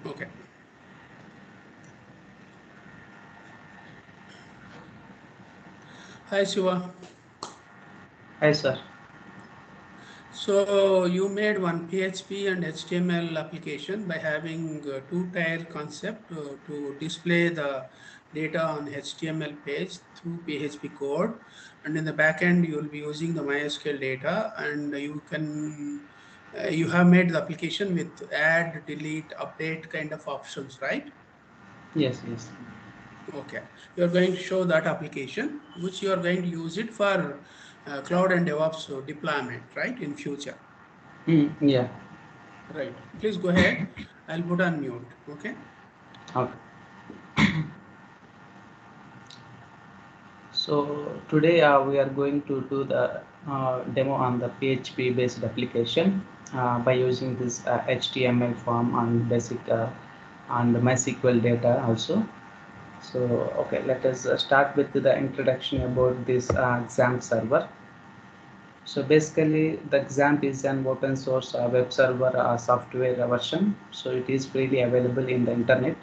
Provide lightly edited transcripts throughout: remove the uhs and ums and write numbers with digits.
Okay. Hi Shiva. Hi, sir. So you made one PHP and HTML application by having two-tier concept to display the data on HTML page through PHP code, and in the backend you will be using the MySQL data, and you have made the application with add, delete, update kind of options, right? Yes, yes. Okay, you are going to show that application, which you are going to use it for cloud and DevOps deployment, right, in future. Yeah. Right. Please go ahead. I'll put on mute. Okay. Okay. So today we are going to do the demo on the PHP based application by using this HTML form and basic and MySQL data also. So okay, let us start with the introduction about this exam server. So basically, the XAMPP is an open source web server software version. So it is freely available in the internet.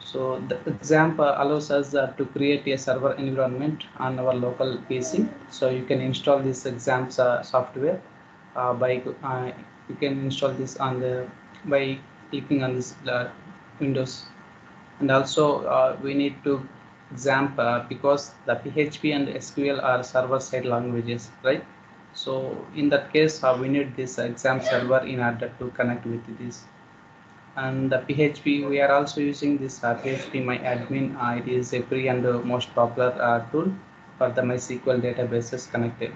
So the XAMPP allows us to create a server environment on our local PC. So you can install this XAMPP software by you can install this on the by clicking on this Windows. And also we need to XAMPP because the PHP and SQL are server-side languages, right? So in that case, we need this XAMPP server in order to connect with this. And the PHP, we are also using this PHP MyAdmin. It is a free and most popular tool for the MySQL databases connected.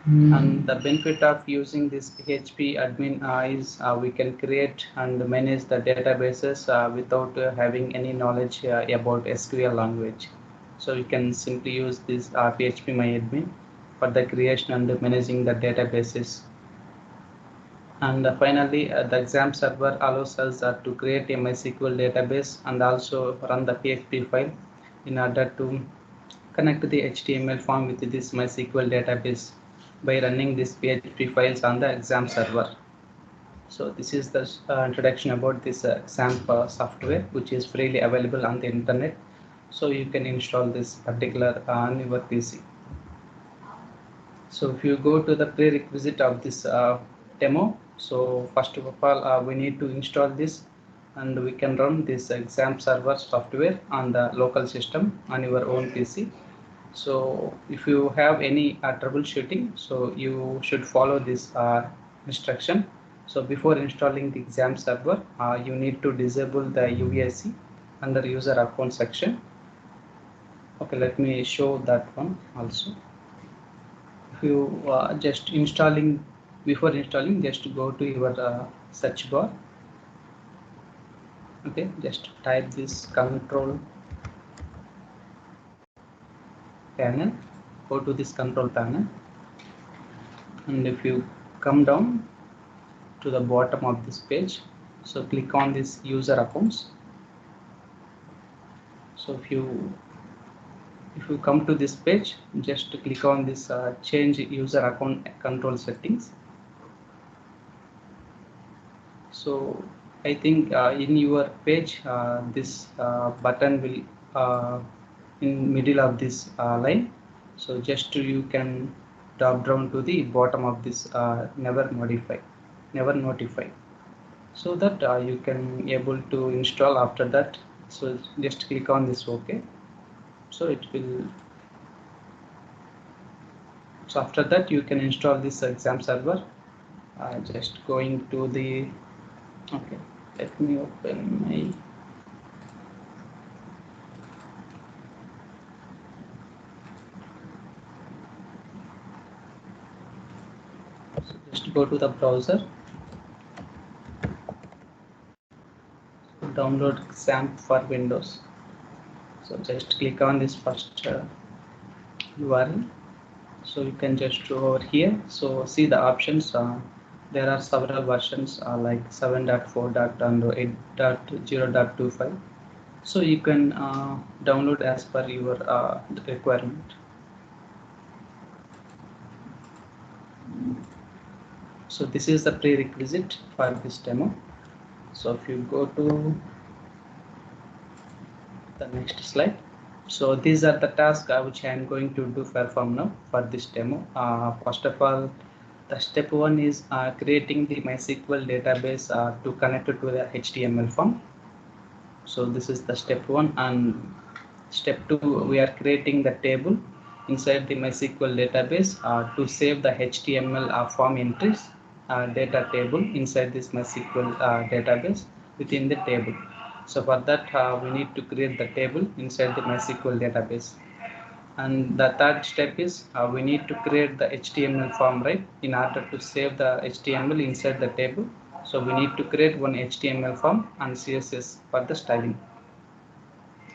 And the benefit of using this PHP admin is we can create and manage the databases without having any knowledge about SQL language. So you can simply use this PHP MyAdmin for the creation and managing the databases. And finally, the exam server allows us to create a MySQL database and also run the PHP file in order to connect the HTML form with this MySQL database by running these PHP files on the exam server. So this is the introduction about this exam software, which is freely available on the internet. So you can install this particular on your PC. So if you go to the prerequisite of this demo, so first of all we need to install this, and we can run this exam server software on the local system on your own PC. So if you have any troubleshooting, so you should follow this instruction. So before installing the exam server, you need to disable the UAC under user account section. Okay, let me show that one also. If you just installing, before installing, just go to your search bar. Okay, just type this control panel, go to this control panel, and if you come down to the bottom of this page, so click on this user accounts. So if you come to this page, just click on this change user account control settings. So I think in your page this button will in middle of this line. So just you can drop down to the bottom of this never notify, so that you can able to install after that. So just click on this OK. So it will, so after that you can install this exam server. Just going to the, okay, let me open my, so just go to the browser, download XAMPP for Windows. So just click on this first URL. So you can just go over here. So see the options. There are several versions like 7.4 and 8.0.25. So you can download as per your requirement. So this is the prerequisite for this demo. So if you go to the next slide. So these are the tasks which I am going to do perform now for this demo. First of all, the step one is creating the MySQL database to connect it to the HTML form. So this is the step one, and step two, we are creating the table inside the MySQL database to save the HTML form entries data table inside this MySQL database within the table. So for that, we need to create the table inside the MySQL database. And the third step is we need to create the HTML form, right, in order to save the HTML inside the table. So we need to create one HTML form and CSS for the styling.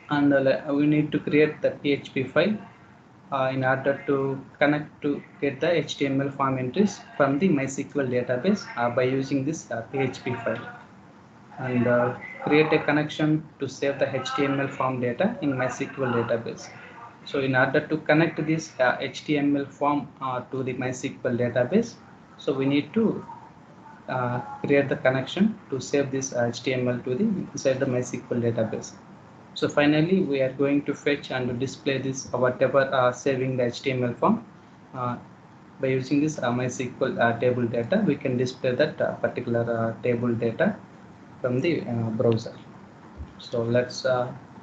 And we need to create the PHP file in order to connect to get the HTML form entries from the MySQL database by using this PHP file. And create a connection to save the HTML form data in MySQL database. So in order to connect this HTML form to the MySQL database, so we need to create the connection to save this HTML to the inside the MySQL database. So finally, we are going to fetch and display this whatever saving the HTML form by using this MySQL table data. We can display that particular table data from the browser. So let's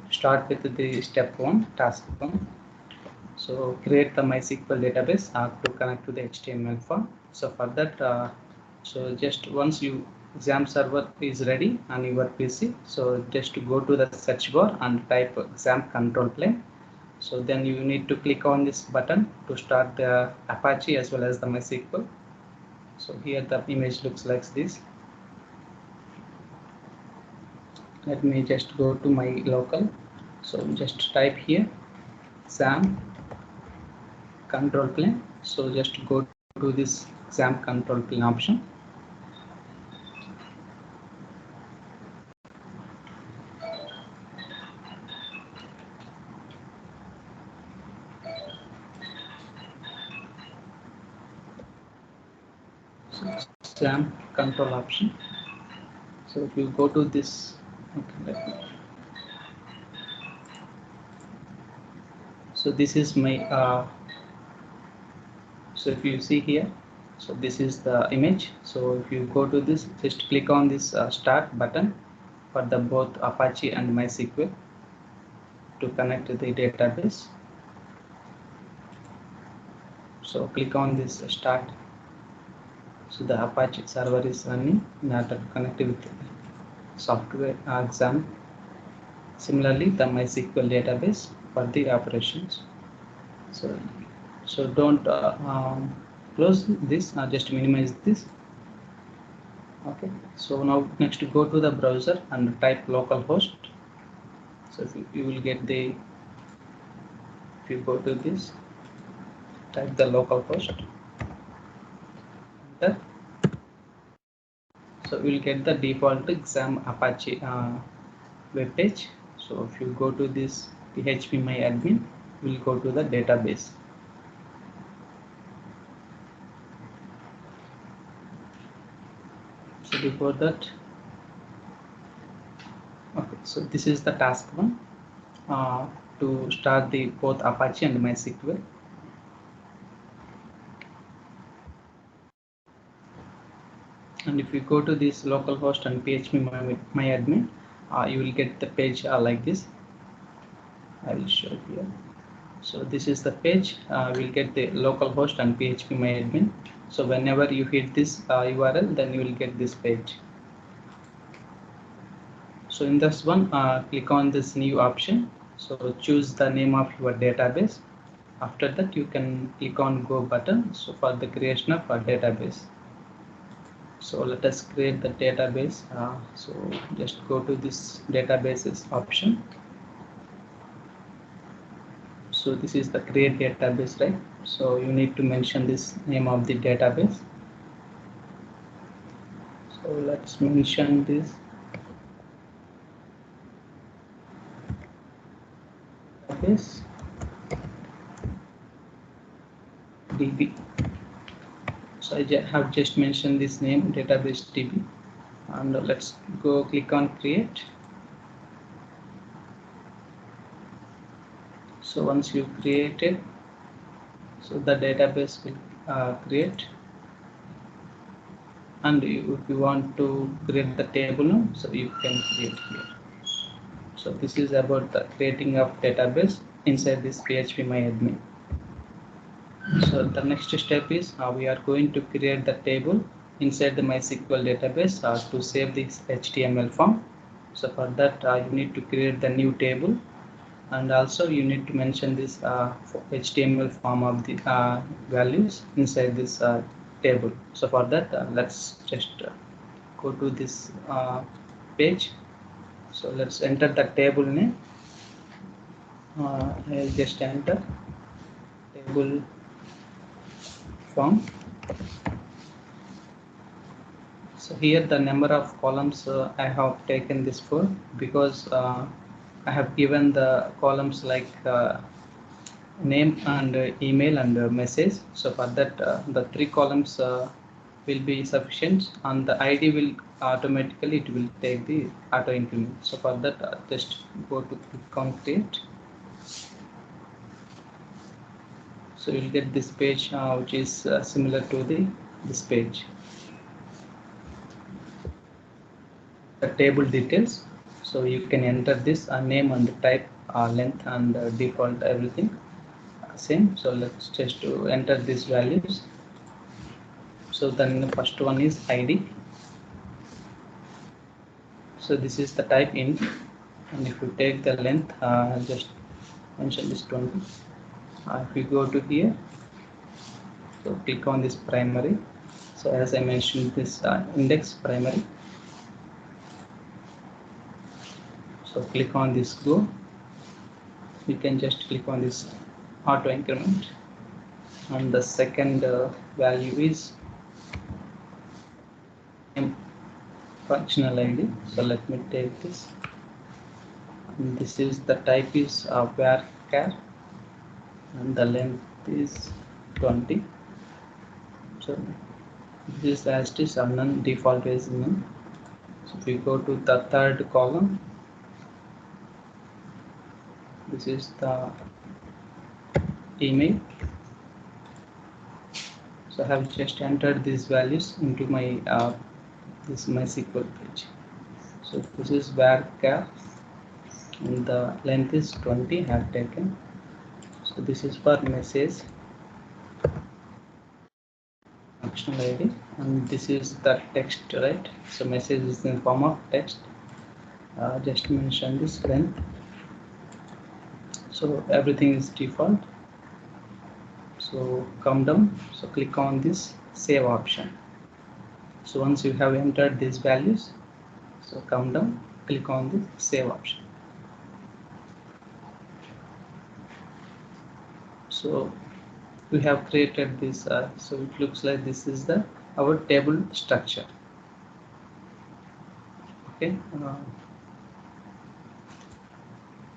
start with the step one, task one. So create the MySQL database to connect to the HTML form. So for that, so just once you exam server is ready on your PC, so just to go to the search bar and type exam control plane. So then you need to click on this button to start the Apache as well as the MySQL. So here the image looks like this. Let me just go to my local. So just type here exam control plane. So just go to this exam control plane option. So exam control option. So if you go to this, okay, so this is my so if you see here, so this is the image. So if you go to this, just click on this start button for the both Apache and MySQL to connect to the database. So click on this start. So the Apache server is running in order to connect with software exam. Similarly, the MySQL database for the operations. So don't close this, just minimize this. Okay, so now next go to the browser and type localhost. So if you will get the, if you go to this, type the localhost, enter. So we will get the default exam Apache web page. So if you go to this PHP my admin, we'll go to the database. So before that, okay, so this is the task one to start the both Apache and MySQL. And if you go to this localhost and PHP my admin, you will get the page like this. I will show here. So this is the page. We'll get the localhost and PHP my admin. So whenever you hit this URL, then you will get this page. So in this one, click on this new option. So choose the name of your database. After that, you can click on go button. So for the creation of a database. So let us create the database. So just go to this databases option. So this is the create database, right? So you need to mention this name of the database. So let's mention this database DB. So I have just mentioned this name, database DB. and let's go click on create. So once you create it, so the database will create, and if you want to create the table now, so you can create here. So this is about the creating of database inside this PHP MyAdmin. So the next step is we are going to create the table inside the MySQL database to save this HTML form. So for that you need to create the new table, and also you need to mention this HTML form of the values inside this table. So for that let's just go to this page. So let's enter the table name. I'll just enter table form. So here the number of columns I have taken this for, because I have given the columns like name and email and message. So for that the 3 columns will be sufficient, and the ID will automatically it will take the auto increment. So for that just go to click on create. So you'll get this page which is similar to this page. The table details, so you can enter this name and type, length and default, everything same. So let's just enter these values. So then the first one is ID. So this is the type int, and if you take the length, just mention this 20. If you go to here, so click on this primary. So as I mentioned, this index primary. So click on this go. You can just click on this auto increment, and the second value is functional ID. So let me take this, and this is the type is varchar, and the length is 20. So this as it is unknown, default is none. So if you go to the third column, this is the email. So I have just entered these values into my this MySQL page. So this is varchar, and the length is 20 I have taken. So this is for message functional ID, and this is the text, right? So message is in form of text. Just mention this length. So everything is default. So come down, so click on this save option. So once you have entered these values, so come down, click on the save option. So we have created this, so it looks like this is the our table structure. Okay,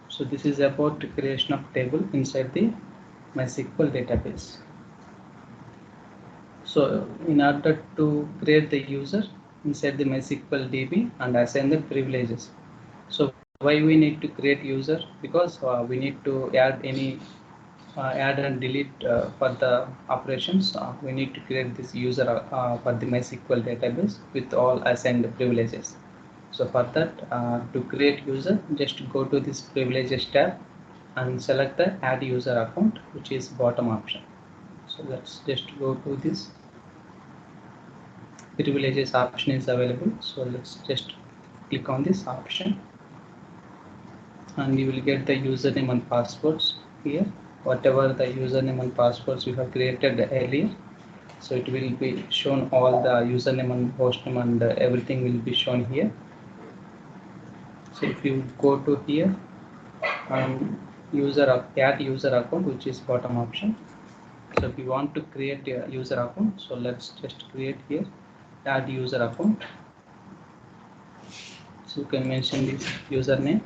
so this is about the creation of table inside the MySQL database. So in order to create the user inside the MySQL DB and assign the privileges. So why we need to create user? Because we need to add any add and delete for the operations. We need to create this user for the MySQL database with all assigned privileges. So for that, to create user, just go to this privileges tab and select the add user account, which is bottom option. So let's just go to this privileges option is available. So let's just click on this option, and you will get the username and passwords here. Whatever the username and passwords you have created earlier, so it will be shown, all the username and hostname and everything will be shown here. So if you go to here and add user account, which is bottom option. So if you want to create a user account, so let's just create here add user account. So you can mention this username.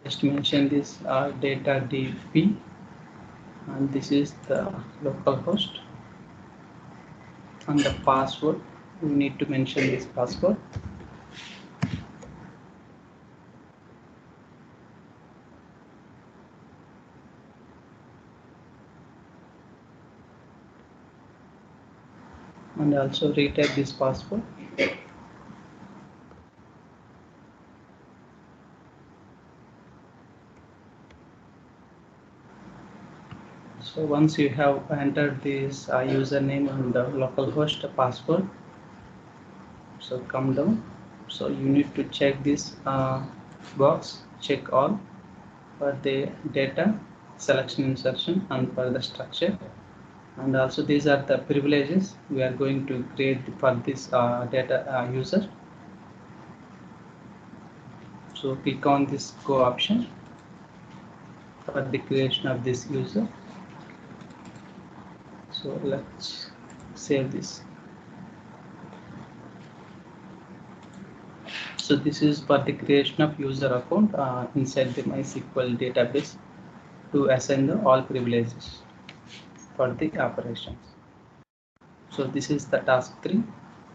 Just mention this data db, and this is the local host, and the password, we need to mention this password. And also retype this password. So once you have entered this username and the localhost password, so come down. So you need to check this box, check all for the data selection insertion and for the structure. And also these are the privileges we are going to create for this data user. So click on this go option for the creation of this user. So let's save this. So this is for the creation of user account inside the MySQL database to assign the all privileges for the operations. So this is the task 3.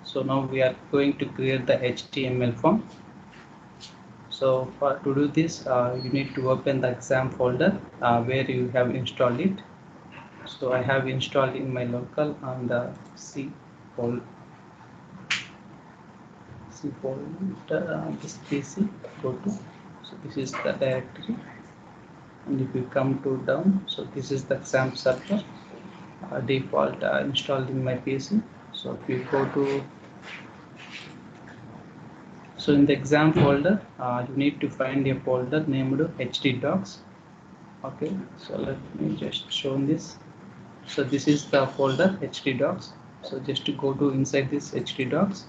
So now we are going to create the HTML form. So to do this, you need to open the exam folder where you have installed it. So I have installed in my local on the C folder this PC. Go to, so this is the directory, and if you come to down, so this is the exam server default installed in my PC. So if you go to, so in the exam folder, you need to find a folder named htdocs. Okay, so let me just show this. So this is the folder htdocs. So just to go to inside this htdocs.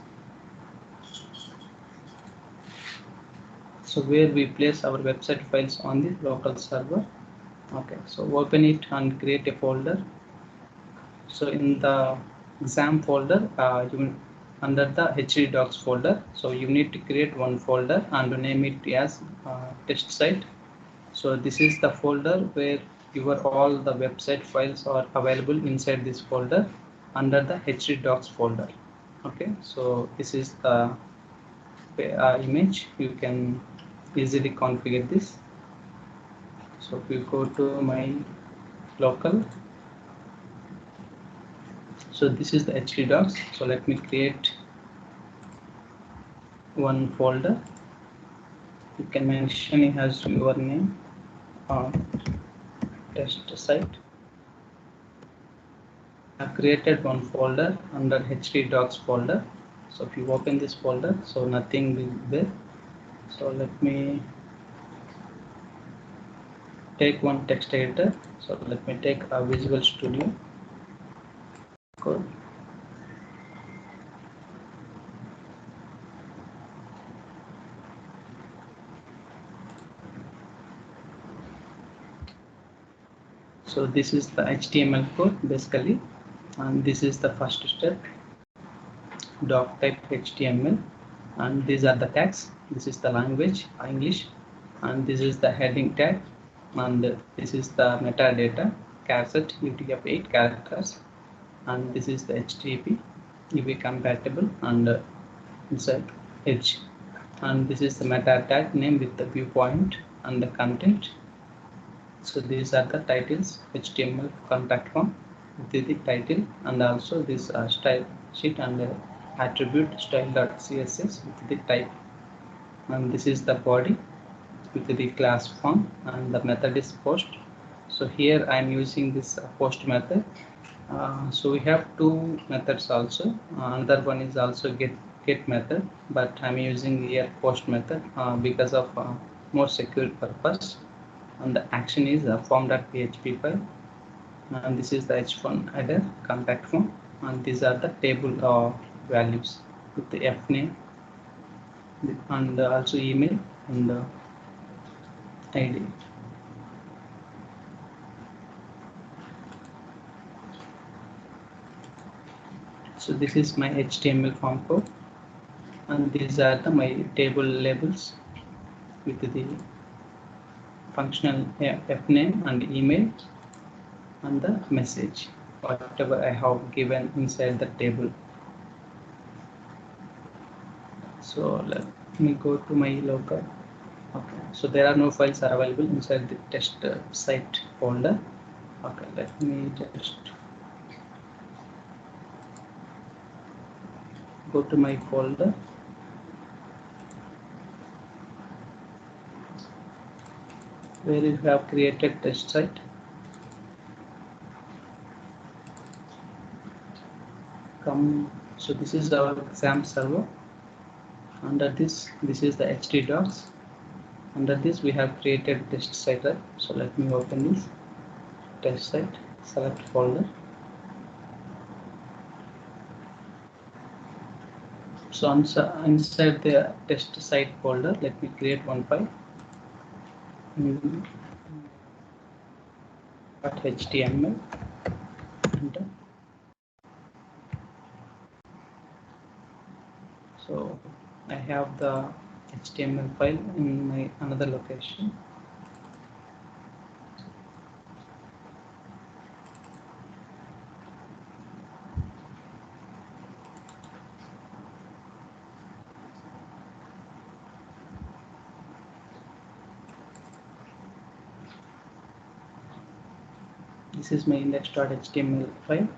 So where we place our website files on the local server. Okay, so open it and create a folder. So in the exam folder, under the htdocs folder, so you need to create one folder and name it as test site. So this is the folder where your all the website files are available inside this folder under the htdocs folder. Okay, so this is the image. You can easily configure this. So if you go to my local, so this is the htdocs. So let me create one folder. You can mention it as your name, test site. I have created one folder under htdocs folder. So if you open this folder, so nothing will be there. So let me take one text editor. So let me take a Visual Studio Code. So this is the HTML code basically, and this is the first step, doc type HTML, and these are the tags. This is the language English, and this is the heading tag, and this is the metadata charset UTF-8 characters, and this is the HTTP UV compatible and inside edge, and this is the meta tag name with the viewpoint and the content. So these are the titles, HTML contact form with the title, and also this style sheet and attribute style.css with the type, and this is the body with the class form, and the method is post. So here I am using this post method. So we have two methods also. Another one is also get method, but I'm using here post method because of more secure purpose. And the action is form.php file, and this is the h1 header contact form, and these are the table values with the f name and also email and id. So this is my HTML form code, and these are my table labels with the functional f name and email. and the message, whatever I have given inside the table. So let me go to my local. Okay, so there are no files are available inside the test site folder. Okay, let me just go to my folder. Where you have created test site. Come, so this is our exam server. Under this is the ht docs. Under this we have created test site, right? So let me open this test site, select folder. So inside the test site folder, let me create one file. .html. Enter. So I have the HTML file in my another location. This is my index.html file.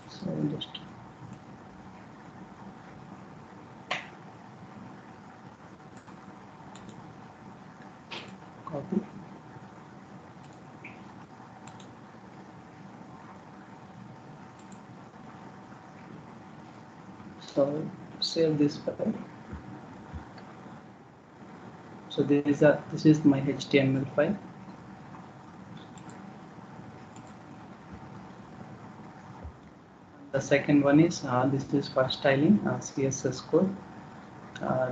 So just copy. So save this file. So this is my HTML file. The second one is this is for styling CSS code.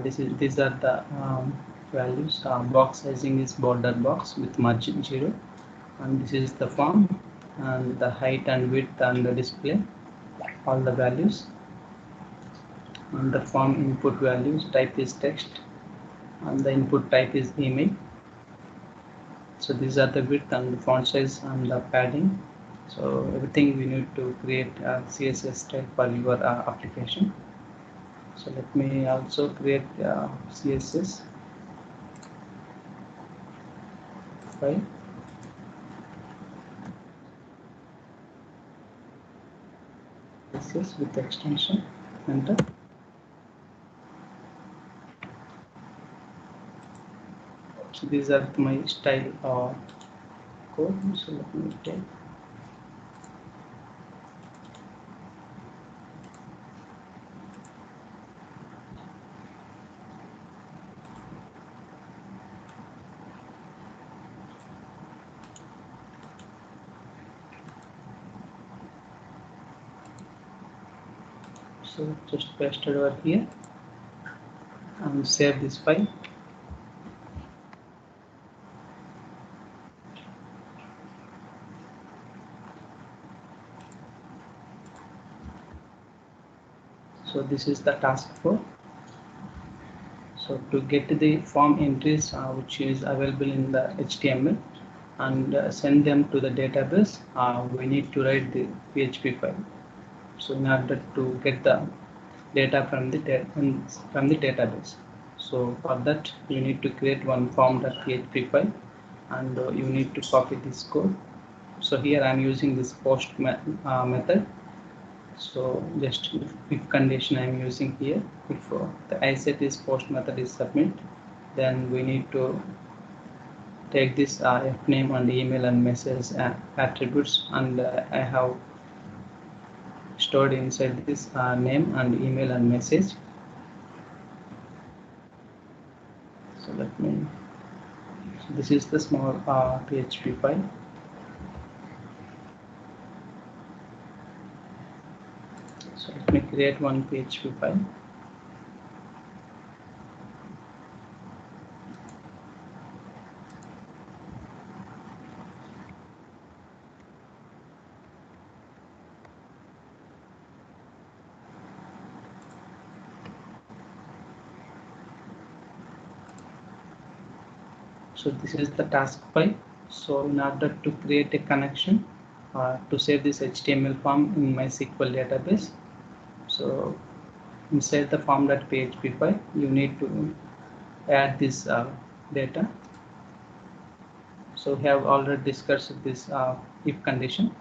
These are the values. Box sizing is border box with margin 0, and this is the font and the height and width and the display, all the values. And the form input values type is text, and the input type is email. So these are the width and the font size and the padding. So everything we need to create a CSS type for your application. So let me also create CSS file. CSS with extension. Enter. So these are my style code. So let me take. So just paste it over here and save this file. So this is the task 4. So to get the form entries which is available in the HTML and send them to the database, we need to write the PHP file. So in order to get the data from the database, so for that you need to create one form.php file, and you need to copy this code. So here I am using this post method. So just if condition I am using here, if the iset is post method is submit, then we need to take this name and email and message attributes, and I have stored inside this name and email and message. So let me, so this is the small PHP file. So let me create one PHP file. So this is the task file. So in order to create a connection to save this HTML form in MySQL database, so inside the form.php file, you need to add this data. So we have already discussed this if condition,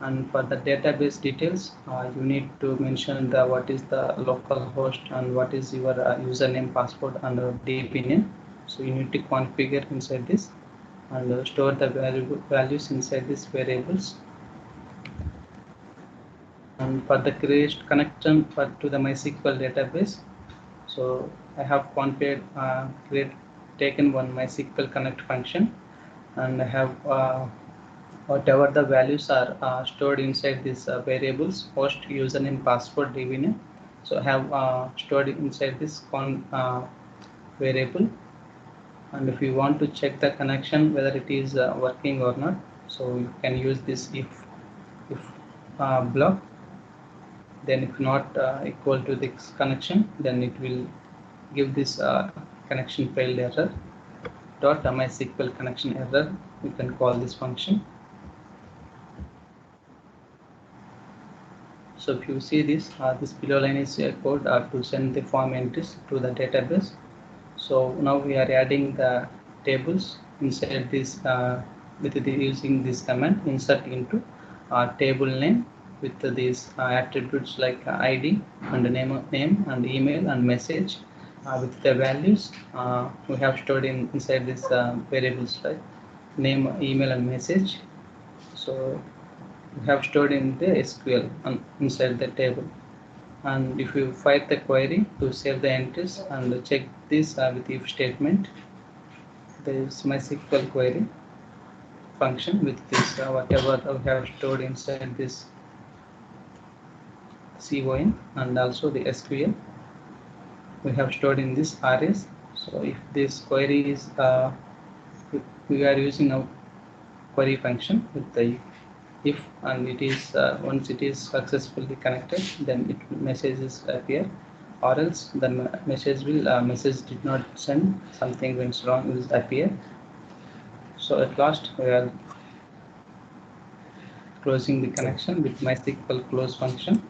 and for the database details, you need to mention the what is the local host and what is your username, password, and DP name. So you need to configure inside this and store the values inside these variables. And for the create connection to the MySQL database, so I have configured taken one MySQL connect function, and I have whatever the values are stored inside these variables, host, username, password, DB name. So I have stored inside this variable. And if you want to check the connection whether it is working or not, so you can use this if block. Then if not equal to this connection, then it will give this connection failed error dot MySQL connection error. You can call this function. So if you see this, this below line is a code to send the form entries to the database. So now we are adding the tables inside this using this command insert into table name with these attributes like ID and name and email and message with the values we have stored inside this variables like name, email, and message. So we have stored in the SQL inside the table. And if you fire the query to save the entries and check this with if statement, there is MySQL query function with this whatever we have stored inside this CON and also the SQL we have stored in this RS. So if this query is we are using a query function with the if, and it is once it is successfully connected, then it messages appear, or else the message will message did not send, something went wrong, will appear. So at last we are closing the connection with MySQL close function.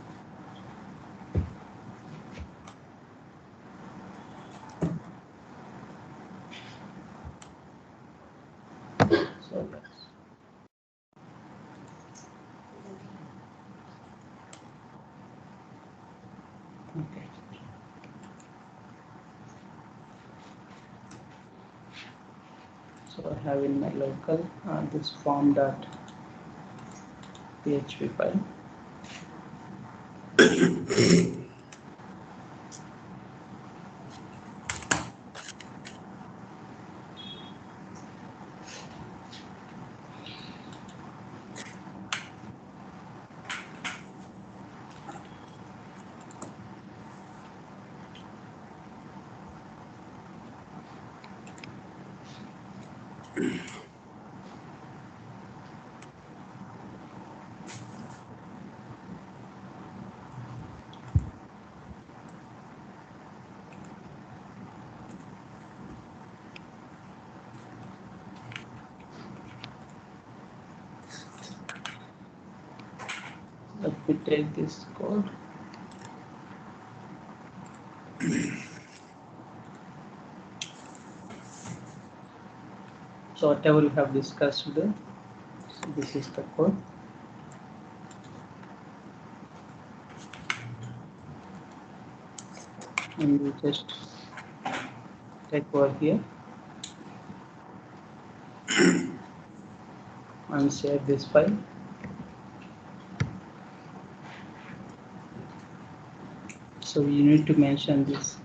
So that's okay. So I have in my local this form.php file. Let me take this code. So whatever we have discussed today, so this is the code. And we just take over here and save this file. So you need to mention this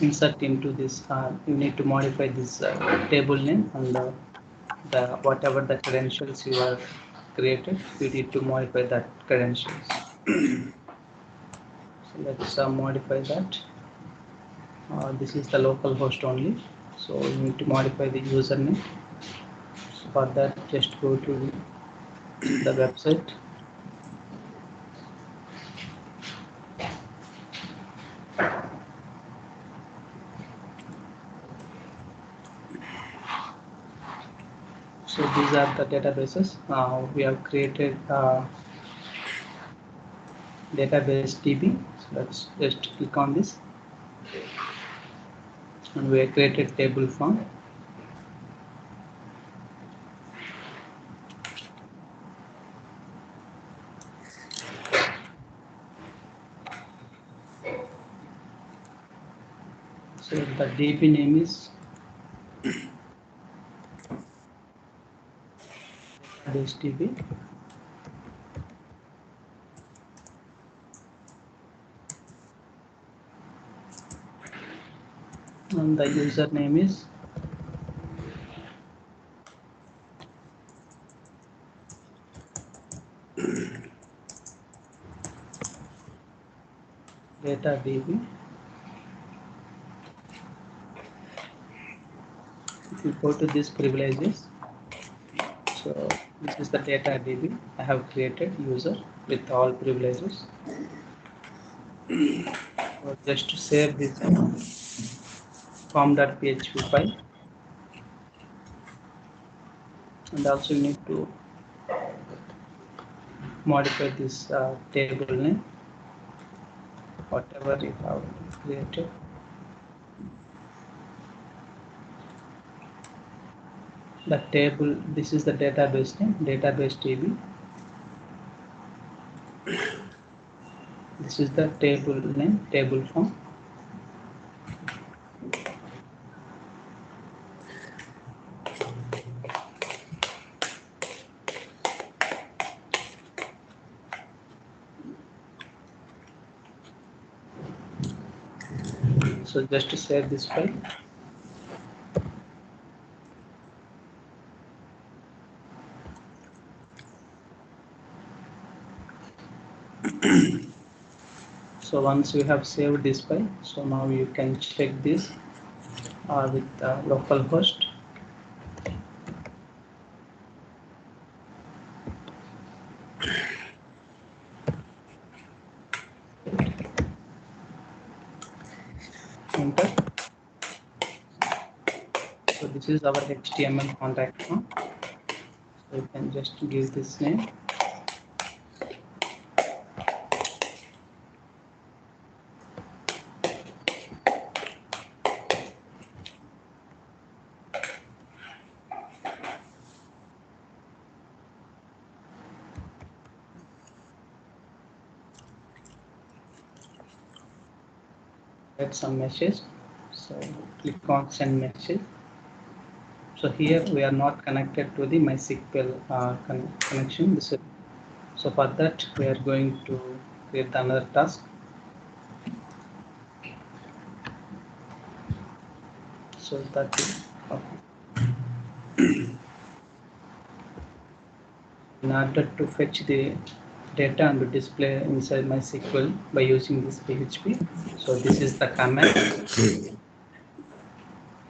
insert into this, you need to modify this table name and the whatever the credentials you are created, you need to modify that credentials. So let's modify that. This is the local host only, so you need to modify the username. So for that, just go to the website. So these are the databases. We have created database DB. So let's just click on this, and we have created table form. So the DB name is database DB. And the username is DataDB. If you go to these privileges, so this is the DataDB I have created user with all privileges. So just to save this form.php file, and also you need to modify this table name, whatever you have created. The table, this is the database name, database DB. This is the table name, table form. So just to save this file, so once you have saved this file, so now you can check this with localhost. Enter. So this is our HTML contact form. So you can just give this name. Add some message. So click on send message. So here we are not connected to the MySQL connection. So for that we are going to create another task. So that is in order to fetch the data and display inside MySQL by using this PHP. So this is the command.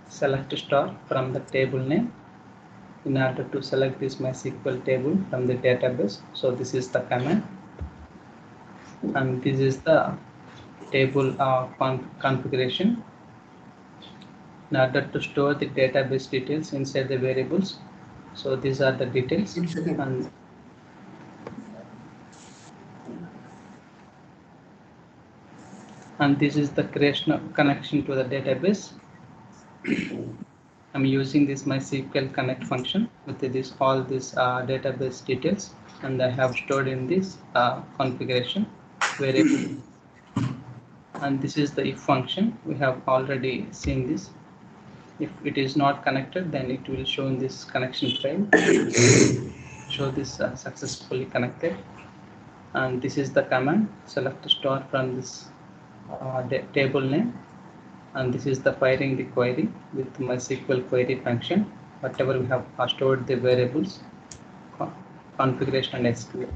Select star from the table name in order to select this MySQL table from the database. So this is the command, and this is the table configuration in order to store the database details inside the variables. So these are the details, and this is the creation of connection to the database. I'm using this MySQL connect function with this all these database details, and I have stored in this configuration variable. And this is the if function. We have already seen this. If it is not connected, then it will show in this connection file. Show this successfully connected. And this is the command. Select star from this table name and this is the firing the query with MySQL query function. Whatever we have stored the variables, configuration and SQL.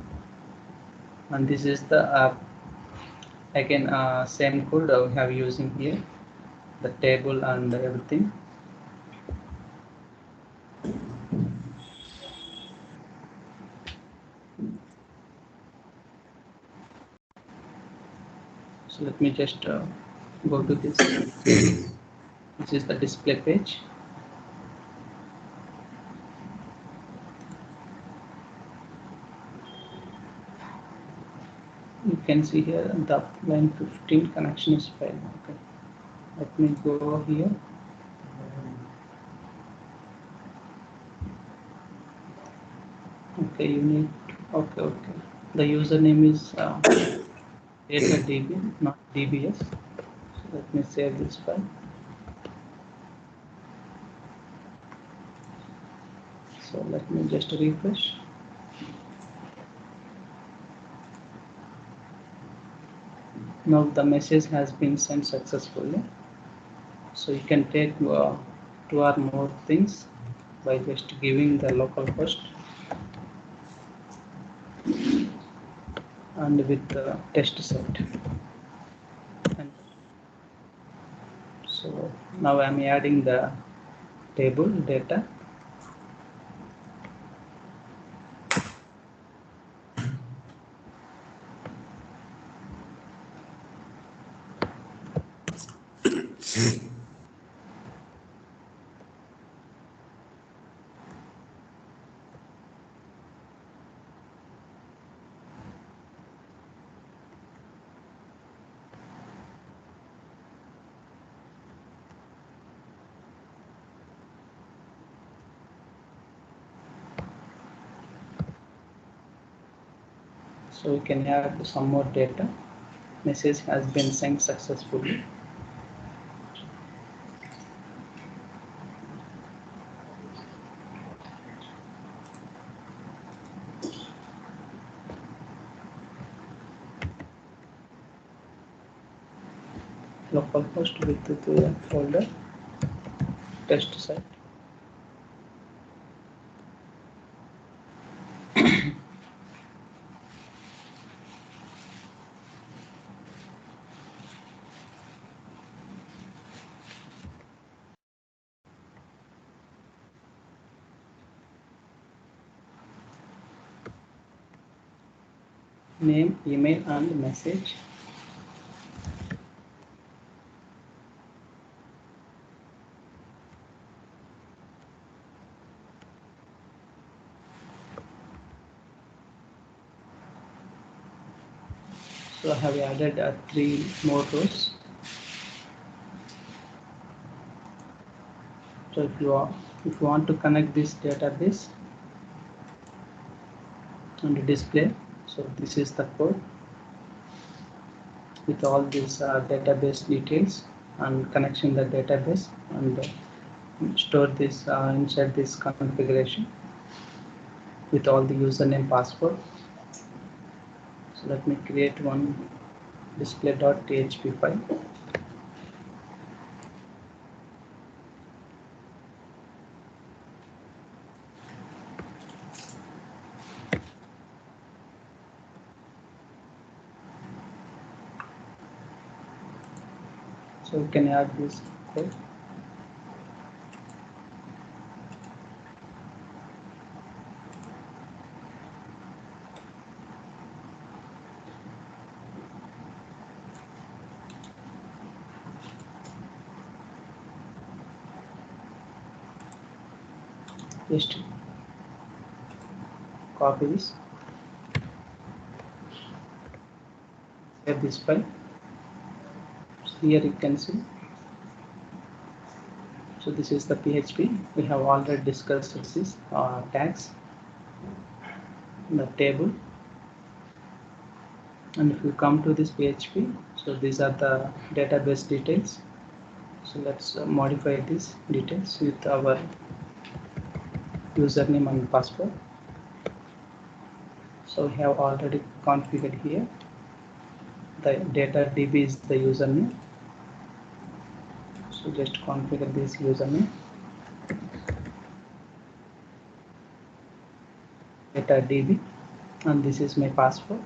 And this is the again same code we have using here, the table and everything. So let me just go to this. This is the display page. You can see here the line 15 connection is failed. Okay, let me go here. Okay, you need, okay, the username is data db, not dbs. So let me save this file. So let me just refresh. Now the message has been sent successfully. So you can take 2 or more things by just giving the localhost and with the test set. And so now I'm adding the table data. So you can add some more data. Message has been sent successfully. Localhost with the folder test set. Name, email and message. So I have added 3 more rows. So if you want to connect this database and display, so this is the code with all these database details and connection the database, and store this inside this configuration with all the username password. So let me create one display.php file. So we can add this code. Just copy this, save this file. So here you can see. So this is the PHP. We have already discussed this tags, the table. And if you come to this PHP, so these are the database details. So let's modify these details with our username and password. So we have already configured here. The data DB is the username. So just configure this username, data DB, and this is my password,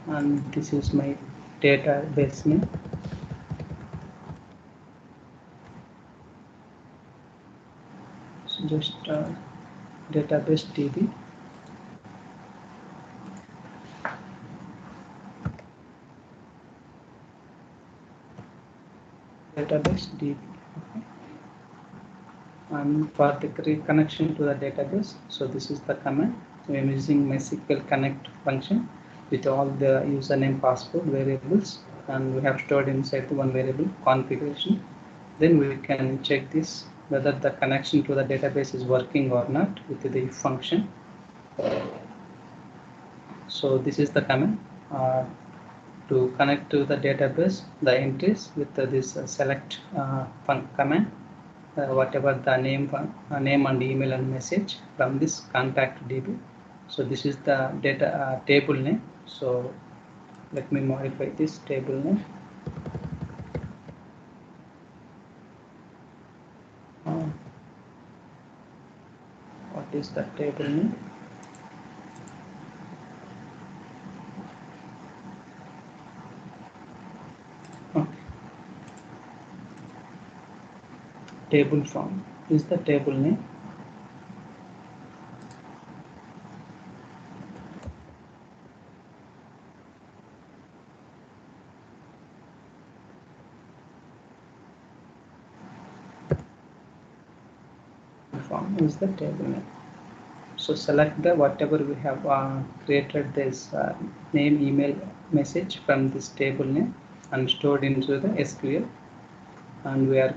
and this is my database name. So just database DB, database DB. Okay. And for the connection to the database, so this is the command. We are using MySQL connect function with all the username, password variables, and we have stored inside the one variable configuration. Then we can check this whether the connection to the database is working or not with the if function. So this is the command to connect to the database, the entries with this select command. Whatever the name and email and message from this contact DB. So this is the data table name. So let me modify this table name. What is the table name? Okay. Table form is the table name. Form is the table name. So select the whatever we have created this name, email, message from this table name and stored into the SQL, and we are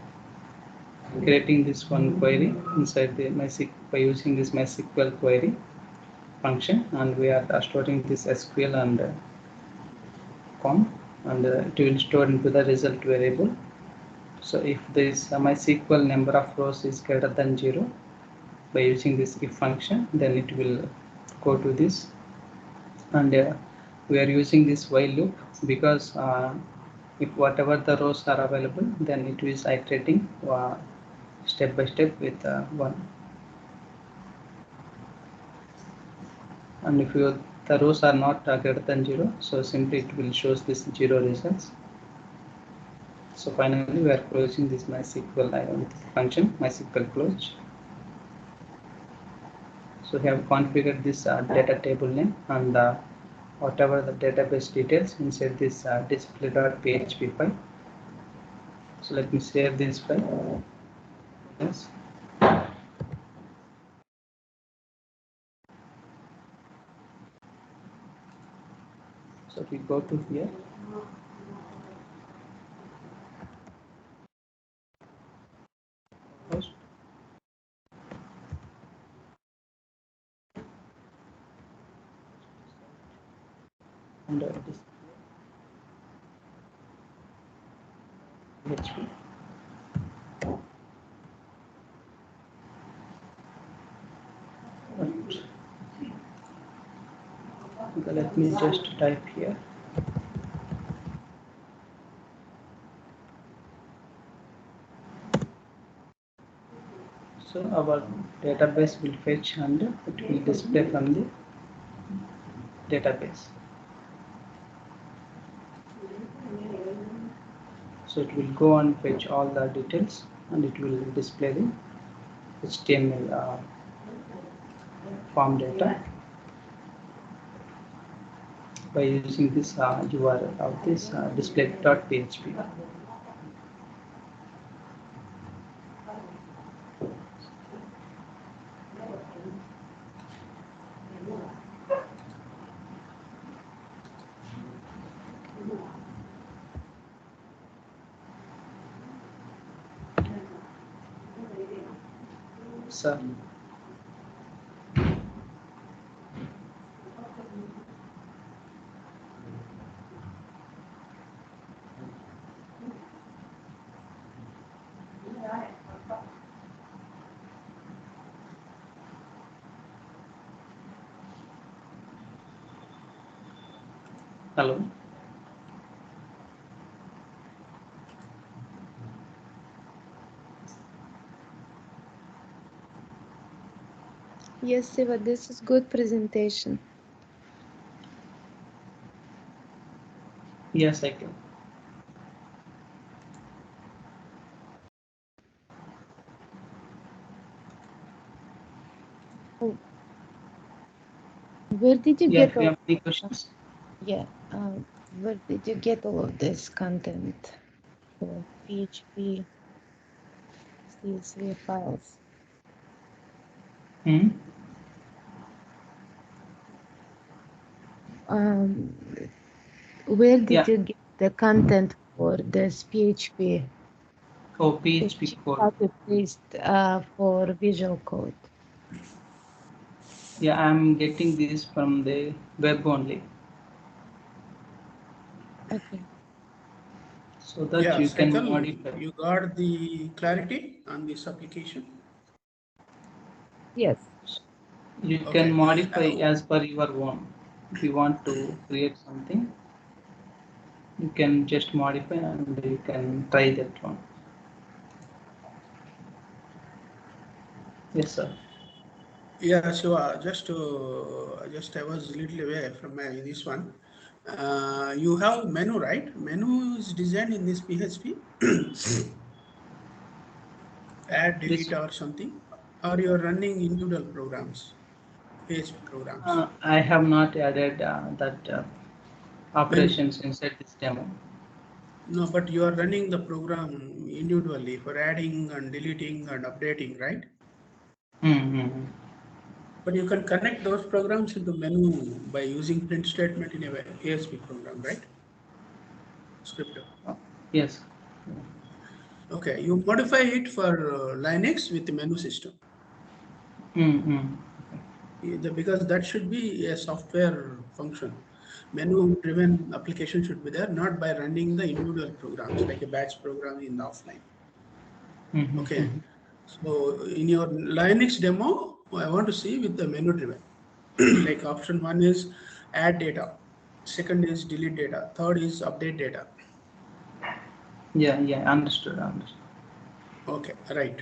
creating this one query inside the MySQL by using this MySQL query function, and we are storing this SQL and com, and it will store into the result variable. So if this MySQL number of rows is greater than 0 by using this if function, then it will go to this, and we are using this while loop because if whatever the rows are available, then it is iterating step by step with one. And if the rows are not greater than 0, so simply it will show this 0 results. So finally we are closing this MySQL function, MySQL close. So we have configured this data table name and whatever the database details inside this display.php file. So let me save this file. Yes. So we go to here. First. And this PHP. Okay, let me just type here. So our database will fetch and it will display from the database. So it will go and fetch all the details and it will display the HTML form data by using this URL of this display.php. So hello. Yes, Siva, this is good presentation. Yes, I can. Oh, where did you Yeah, get if you all? have any questions. Yeah, where did you get all of this content for PHP CSV files? Hmm? Um, where did Yeah. you get the content for this PHP? Oh, PHP PHP code. copy paste for Visual Code. Yeah, I'm getting this from the web only, Okay. so that Yeah, you can Cycle, modify. you got the clarity on this application? Yes. You can Okay. modify Uh, as per your own. If you want to create something, you can just modify and you can try that one. Yes, sir. yeah, so just I was a little away from this one. You have menu, right? Menu is designed in this PHP, add, This delete, or something, or you are running individual programs, PHP programs. I have not added that Menu. operations inside this demo. No, but you are running the program individually for adding and deleting and updating, right? Mm-hmm. But you can connect those programs into menu by using print statement in a ASP program, right? Script. Yes. Okay, you modify it for Linux with the menu system. Mm-hmm. Because that should be a software function. Menu-driven application should be there, not by running the individual programs like a batch program in the offline. Okay, Mm-hmm. so in your Linux demo, I want to see with the menu-driven. Like option one is add data, second is delete data, third is update data. Yeah, yeah, understood, understood. Okay, right.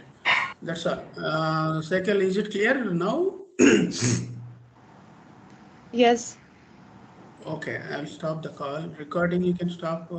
That's all. Cycle, is it clear now? Yes. Okay, I'll stop the call. Recording, you can stop.